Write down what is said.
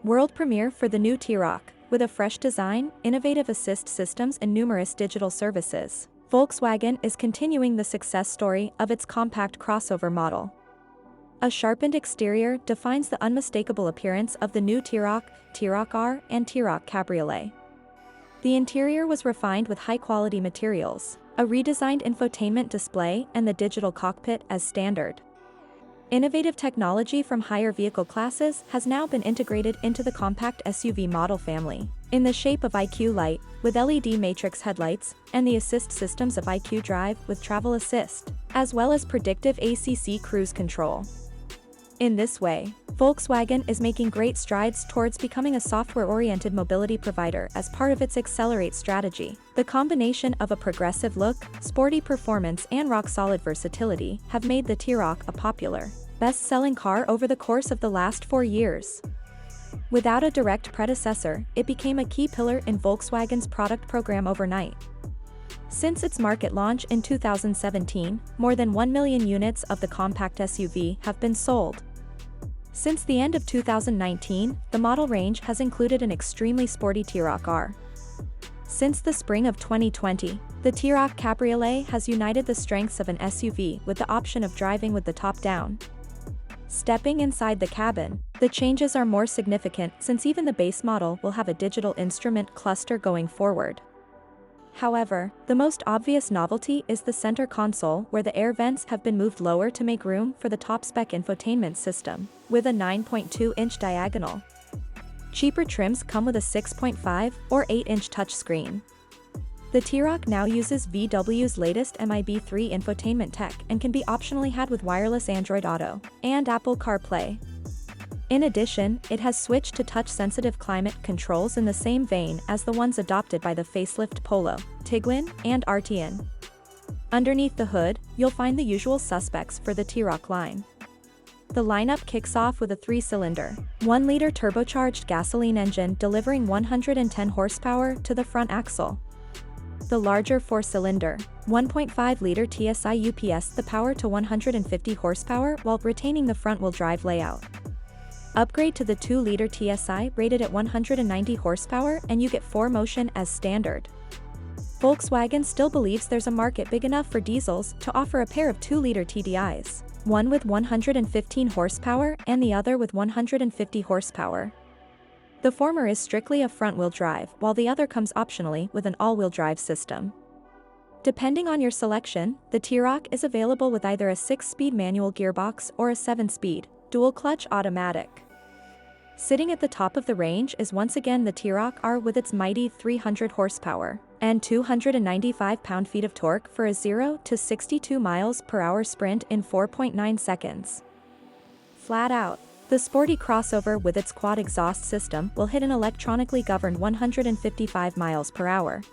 World premiere for the new T-Roc, with a fresh design, innovative assist systems and numerous digital services. Volkswagen is continuing the success story of its compact crossover model. A sharpened exterior defines the unmistakable appearance of the new T-Roc, T-Roc R, and T-Roc Cabriolet. The interior was refined with high-quality materials, a redesigned infotainment display and the digital cockpit as standard. Innovative technology from higher vehicle classes has now been integrated into the compact SUV model family, in the shape of IQ.Light, with LED matrix headlights, and the assist systems of IQ.Drive with travel assist, as well as predictive ACC cruise control. In this way, Volkswagen is making great strides towards becoming a software-oriented mobility provider as part of its Accelerate strategy. The combination of a progressive look, sporty performance and rock-solid versatility have made the T-Roc a popular, best-selling car over the course of the last 4 years. Without a direct predecessor, it became a key pillar in Volkswagen's product program overnight. Since its market launch in 2017, more than 1 million units of the compact SUV have been sold. Since the end of 2019, the model range has included an extremely sporty T-Roc R. Since the spring of 2020, the T-Roc Cabriolet has united the strengths of an SUV with the option of driving with the top down. Stepping inside the cabin, the changes are more significant since even the base model will have a digital instrument cluster going forward. However, the most obvious novelty is the center console, where the air vents have been moved lower to make room for the top-spec infotainment system, with a 9.2-inch diagonal. Cheaper trims come with a 6.5 or 8-inch touchscreen. The T-Roc now uses VW's latest MIB3 infotainment tech and can be optionally had with wireless Android Auto and Apple CarPlay. In addition, it has switched to touch-sensitive climate controls in the same vein as the ones adopted by the facelift Polo, Tiguan, and Arteon. Underneath the hood, you'll find the usual suspects for the T-Roc line. The lineup kicks off with a 3-cylinder, 1-liter turbocharged gasoline engine delivering 110 horsepower to the front axle. The larger 4-cylinder, 1.5-liter TSI UPS the power to 150 horsepower while retaining the front-wheel drive layout. Upgrade to the 2-liter TSI rated at 190 horsepower and you get 4Motion as standard. Volkswagen still believes there's a market big enough for diesels to offer a pair of 2-liter TDIs, one with 115 horsepower and the other with 150 horsepower. The former is strictly a front-wheel drive, while the other comes optionally with an all-wheel drive system. Depending on your selection, the T-Roc is available with either a 6-speed manual gearbox or a 7-speed, dual-clutch automatic. Sitting at the top of the range is once again the T-Roc R with its mighty 300 horsepower and 295 pound-feet of torque for a 0 to 62 miles per hour sprint in 4.9 seconds. Flat out, the sporty crossover with its quad exhaust system will hit an electronically governed 155 miles per hour.